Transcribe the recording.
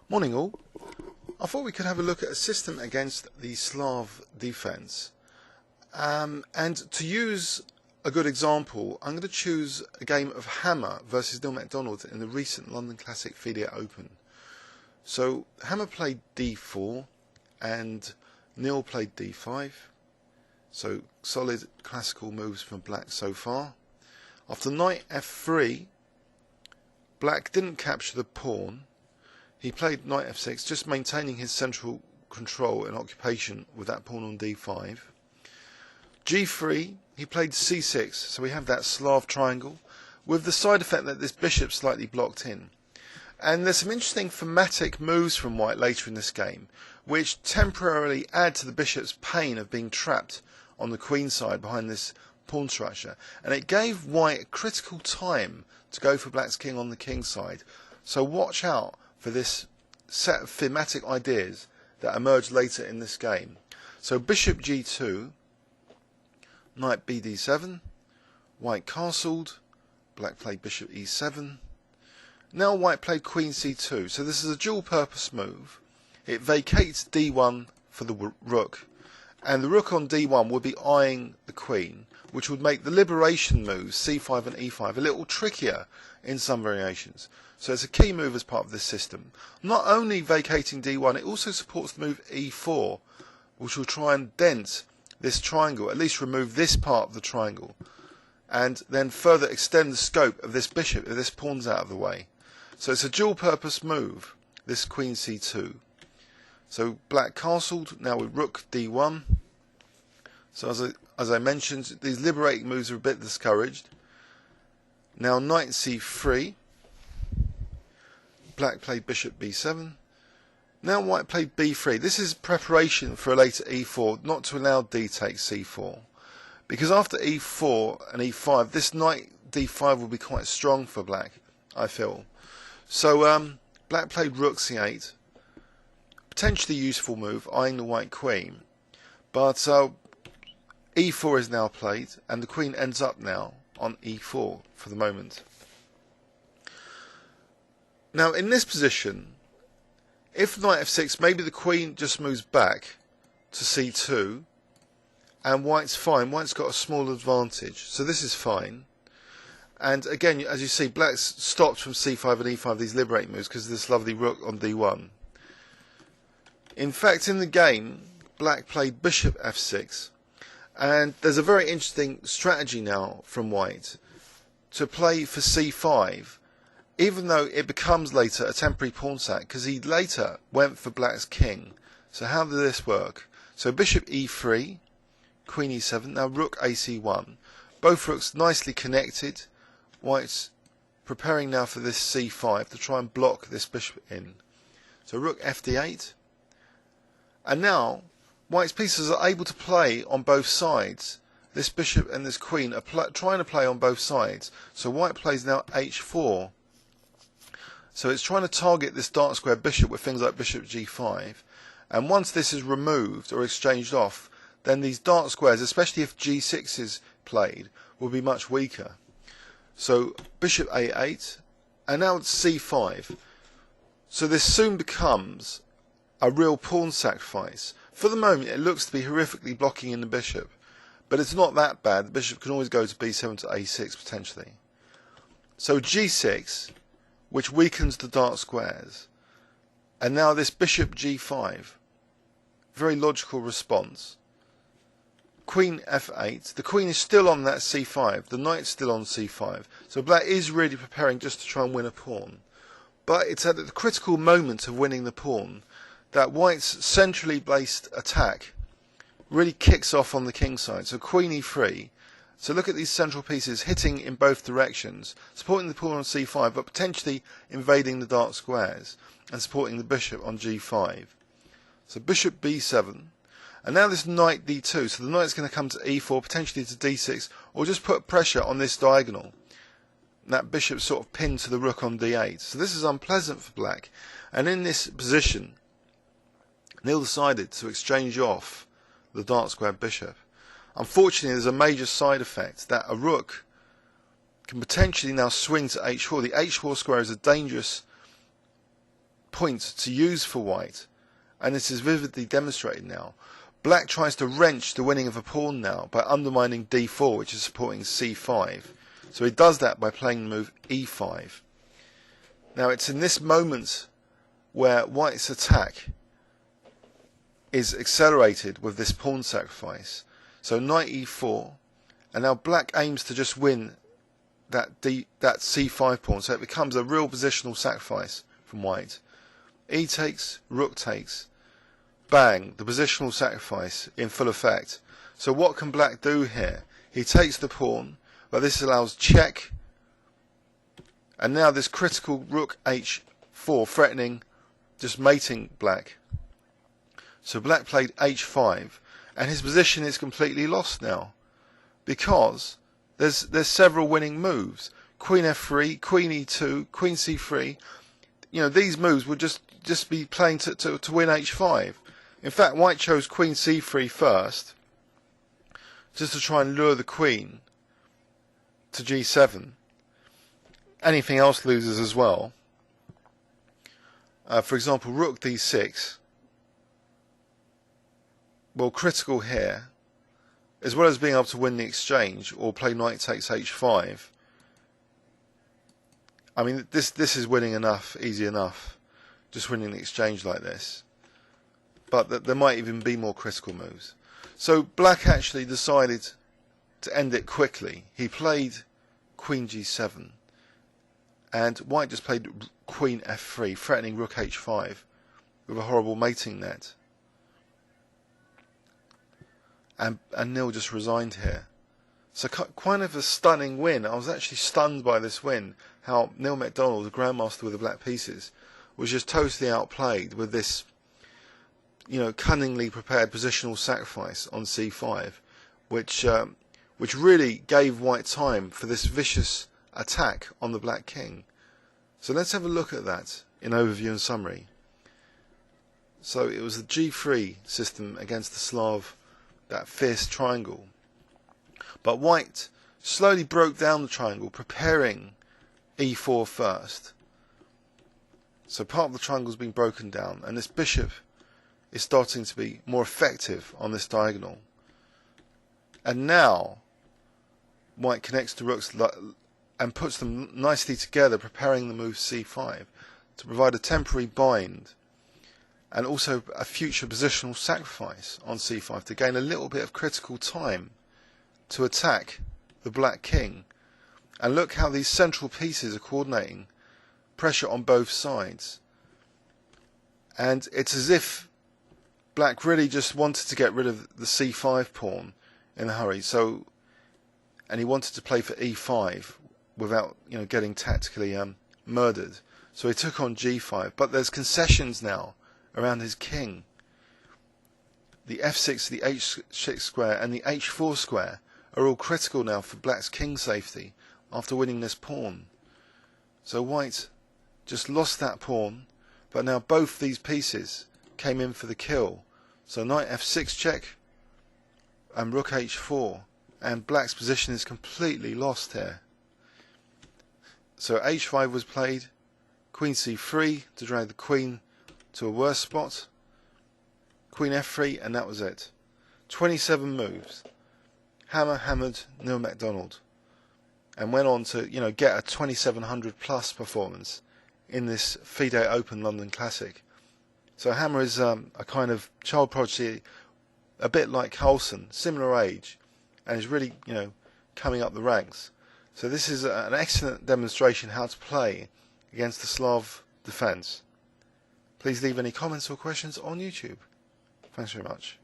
Morning all. I thought we could have a look at a system against the Slav defense. And to use a good example, I'm going to choose a game of Hammer versus Neil McDonald in the recent London Classic FIDE Open. So Hammer played d4 and Neil played d5. So solid classical moves from black so far. After knight f3, black didn't capture the pawn. He played knight f6, just maintaining his central control and occupation with that pawn on d5. g3, he played c6, so we have that Slav triangle, with the side effect that this bishop's slightly blocked in. And there's some interesting thematic moves from white later in this game, which temporarily add to the bishop's pain of being trapped on the queen side behind this pawn structure. And it gave white a critical time to go for black's king on the king side. So watch out for this set of thematic ideas that emerge later in this game. So bishop g2, knight bd7, white castled, black played bishop e7. Now white played queen c2. So this is a dual purpose move. It vacates d1 for the rook, and the rook on d1 would be eyeing the queen, which would make the liberation moves c5 and e5 a little trickier in some variations. So it's a key move as part of this system. Not only vacating d1, it also supports the move e4, which will try and dent this triangle, at least remove this part of the triangle, and then further extend the scope of this bishop if this pawn's out of the way. So it's a dual purpose move, this queen c2. So black castled, now with rook d1. So as I mentioned, these liberating moves are a bit discouraged. Now knight c3. Black played bishop b7. Now white played b3. This is preparation for a later e4, not to allow d takes c4. Because after e4 and e5, this knight d5 will be quite strong for black, I feel. So black played rook c8. Potentially useful move, eyeing the white queen. But e4 is now played, and the queen ends up now on e4 for the moment. Now in this position, if knight f6, maybe the queen just moves back to c2, and white's fine. White's got a small advantage, so this is fine. And again, as you see, black's stopped from c5 and e5, these liberating moves, because of this lovely rook on d1. In fact, in the game, black played bishop f6, and there's a very interesting strategy now from white to play for c5, even though it becomes later a temporary pawn sack, because he later went for black's king. So how did this work? So bishop e3, queen e7, now rook ac1. Both rooks nicely connected. White's preparing now for this c5 to try and block this bishop in. So rook fd8. And now white's pieces are able to play on both sides. This bishop and this queen are trying to play on both sides. So white plays now h4. So it's trying to target this dark square bishop with things like bishop g5. And once this is removed or exchanged off, then these dark squares, especially if g6 is played, will be much weaker. So bishop a8, and now it's c5. So this soon becomes a real pawn sacrifice. For the moment it looks to be horrifically blocking in the bishop, but it's not that bad. The bishop can always go to b7 to a6 potentially. So g6, which weakens the dark squares, and now this bishop g5, very logical response. Queen f8, the queen is still on that c5, the knight's still on c5, so black is really preparing just to try and win a pawn. But it's at the critical moment of winning the pawn that white's centrally based attack really kicks off on the king side. So queen e3. So look at these central pieces hitting in both directions, supporting the pawn on c5, but potentially invading the dark squares and supporting the bishop on g5. So bishop b7, and now this knight d2. So the knight's going to come to e4, potentially to d6, or just put pressure on this diagonal. And that bishop's sort of pinned to the rook on d8. So this is unpleasant for black. And in this position, Neil decided to exchange off the dark square bishop. Unfortunately, there's a major side effect that a rook can potentially now swing to h4. The h4 square is a dangerous point to use for white, and this is vividly demonstrated now. Black tries to wrench the winning of a pawn now by undermining d4, which is supporting c5. So he does that by playing the move e5. Now it's in this moment where white's attack is accelerated with this pawn sacrifice. So knight e4, and now black aims to just win that c5 pawn, so it becomes a real positional sacrifice from white. E takes, rook takes, bang, the positional sacrifice in full effect. So what can black do here? He takes the pawn, but this allows check, and now this critical rook h4 threatening just mating black. So black played h5, and his position is completely lost now, because there's several winning moves. Queen f3, queen e2, queen c3. You know, these moves would just be playing to win h5. In fact, white chose queen c3 first, just to try and lure the queen to g7. Anything else loses as well. For example, rook d6. Well, critical here, as well as being able to win the exchange or play knight takes h5. I mean, this is winning enough, easy enough, just winning the exchange like this. But there might even be more critical moves. So black actually decided to end it quickly. He played queen g7, and white just played queen f3, threatening rook h5 with a horrible mating net. And Nil just resigned here. So kind of a stunning win. I was actually stunned by this win. How Nil McDonald, the grandmaster with the black pieces, was just totally outplayed with this, you know, cunningly prepared positional sacrifice on c5, which really gave white time for this vicious attack on the black king. So let's have a look at that in overview and summary. So it was the g3 system against the Slav, that fierce triangle. But white slowly broke down the triangle, preparing e4 first. So part of the triangle's been broken down, and this bishop is starting to be more effective on this diagonal. And now white connects the rooks and puts them nicely together, preparing the move c5 to provide a temporary bind and also a future positional sacrifice on c5 to gain a little bit of critical time to attack the black king. And look how these central pieces are coordinating pressure on both sides. And it's as if black really just wanted to get rid of the c5 pawn in a hurry. So, and he wanted to play for e5 without, you know, getting tactically murdered. So he took on g5. But there's concessions now around his king. The f6, the h6 square, and the h4 square are all critical now for black's king safety after winning this pawn. So white just lost that pawn, but now both these pieces came in for the kill. So knight f6 check and rook h4, and black's position is completely lost here. So h5 was played, queen c3 to drag the queen to a worse spot, queen f3, and that was it. 27 moves. Hammered Nil McDonald, and went on to, you know, get a 2700 plus performance in this FIDE Open London Classic. So Hammer is a kind of child prodigy, a bit like Carlsen, similar age, and is really, you know, coming up the ranks. So this is an excellent demonstration how to play against the Slav defence. Please leave any comments or questions on YouTube. Thanks very much.